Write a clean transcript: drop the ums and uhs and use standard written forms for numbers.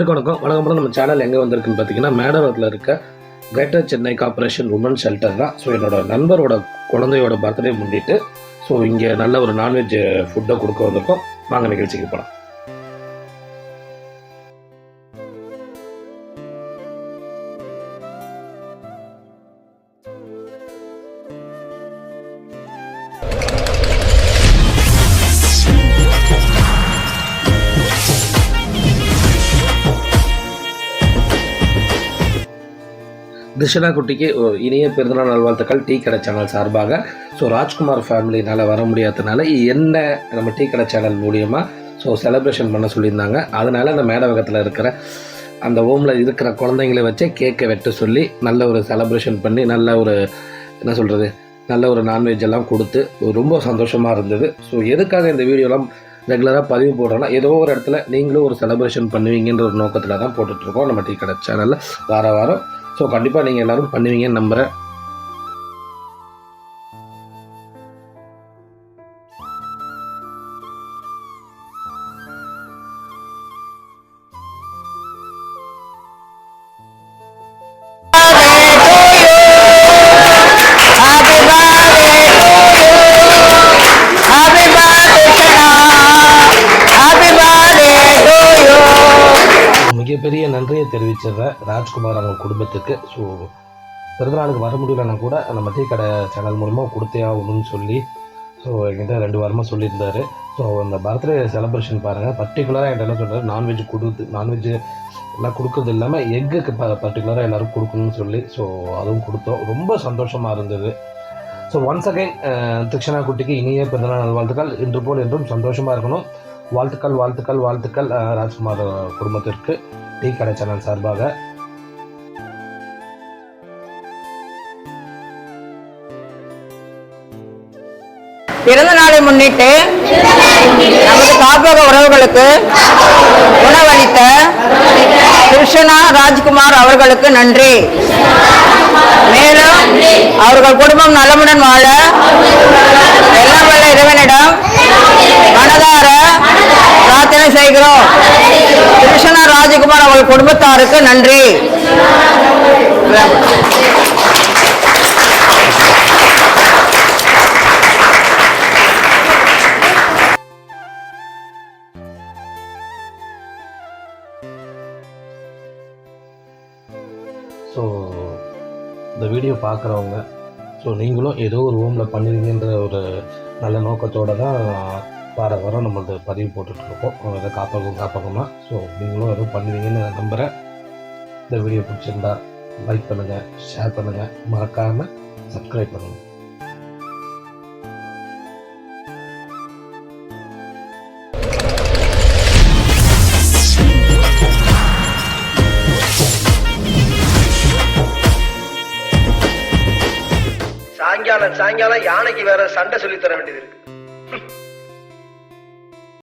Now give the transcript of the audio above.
அனைவருக்கும் வணக்கம். நம்ம சேனல் எங்கே வந்திருக்குன்னு பார்த்தீங்கன்னா, மேடவரத்தில் இருக்க greater Chennai corporation woman shelter தான். ஸோ என்னோட நண்பரோட குழந்தையோட பர்த்டே முன்னிட்டு ஸோ இங்கே நல்ல ஒரு நான்வெஜ் ஃபுட்டை கொடுக்க வந்திருக்கோம். வாங்க நிகழ்ச்சிக்கு போகலாம். திஷனா குட்டிக்கு இனிய பிறந்தநாள் நல்வாழ்த்துக்கள் டீ கடை சேனல் சார்பாக. ஸோ ராஜ்குமார் ஃபேமிலினால் வர முடியாததுனால என்ன நம்ம டீ கடை சேனல் மூலியமாக ஸோ செலிப்ரேஷன் பண்ண சொல்லியிருந்தாங்க. அதனால் அந்த மேடவகத்தில் இருக்கிற அந்த ஹோமில் இருக்கிற குழந்தைங்களை வச்சே கேக்கை வெட்ட சொல்லி நல்ல ஒரு செலிப்ரேஷன் பண்ணி நல்ல ஒரு என்ன சொல்கிறது நல்ல ஒரு நான்வெஜ் எல்லாம் கொடுத்து ரொம்ப சந்தோஷமாக இருந்தது. ஸோ எதுக்காக இந்த வீடியோலாம் ரெகுலராக பதிவு போடுறோன்னா, ஏதோ ஒரு இடத்துல நீங்களும் ஒரு செலிப்ரேஷன் பண்ணுவீங்கன்ற ஒரு நோக்கத்தில் தான் போட்டுட்ருக்கோம் நம்ம டீ கடை சேனலில் வாரம். ஸோ கண்டிப்பாக நீங்கள் எல்லோரும் பண்ணுவீங்கன்னு நம்புகிறேன். மிகப்பெரிய நன்றியை தெரிவிச்சிடுறேன் ராஜ்குமார் அவங்க குடும்பத்துக்கு. ஸோ பிறந்தநாளுக்கு வர முடியலன்னா கூட நம்ம டீ கடை சேனல் மூலிமா கொடுத்தே ஆகணும்னு சொல்லி ஸோ என்கிட்ட 2 வாரமாக சொல்லியிருந்தார். ஸோ அந்த பர்த்டே செலிப்ரேஷன் பாருங்கள், பர்டிகுலராக என்கிட்ட என்ன சொல்கிறார், நான்வெஜ் எல்லாம் கொடுக்குறது இல்லாமல் எக்குக்கு பர்டிகுலராக எல்லோரும் கொடுக்கணும்னு சொல்லி ஸோ அதுவும் கொடுத்தோம். ரொம்ப சந்தோஷமாக இருந்தது. ஸோ ஒன்ஸ் அகைன் திக்ஷனா குட்டிக்கு இனிய பிறந்தநாள் நல்வாழ்த்துக்கள். இன்று போல் என்றும் சந்தோஷமாக இருக்கணும். வாழ்த்துக்கள் ராஜ்குமார் குடும்பத்திற்கு டீ கடை சேனல் சார்பாக. பிறந்த நாளை முன்னிட்டு நமது காப்பக உறவுகளுக்கு உணவளித்த கிருஷ்ணா ராஜ்குமார் அவர்களுக்கு நன்றி. மேலும் அவர்கள் குடும்பம் நலமுடன் வாழ எல்லாம் வல்ல இறைவனிடம் மனதார பிரார்த்தனை செய்கிறோம். கிருஷ்ணா ராஜ்குமார் அவர்கள் குடும்பத்தாருக்கு நன்றி. ஸோ இந்த வீடியோ பார்க்குறவங்க ஸோ நீங்களும் ஏதோ ஒரு ரூமில் பண்ணுவீங்கன்ற ஒரு நல்ல நோக்கத்தோடு தான் வாரம் நம்மளது பதிவு போட்டுட்ருக்கோம். எதை காப்பகமாக. ஸோ நீங்களும் எதுவும் பண்ணுவீங்கன்னு நான் நம்புகிறேன். இந்த வீடியோ பிடிச்சிருந்தா லைக் பண்ணுங்கள், ஷேர் பண்ணுங்கள், மறக்காமல் சப்ஸ்கிரைப் பண்ணுங்கள். சாயங்காலம் யானைக்கு வேற சண்டை சொல்லி தர வேண்டியது இருக்கு.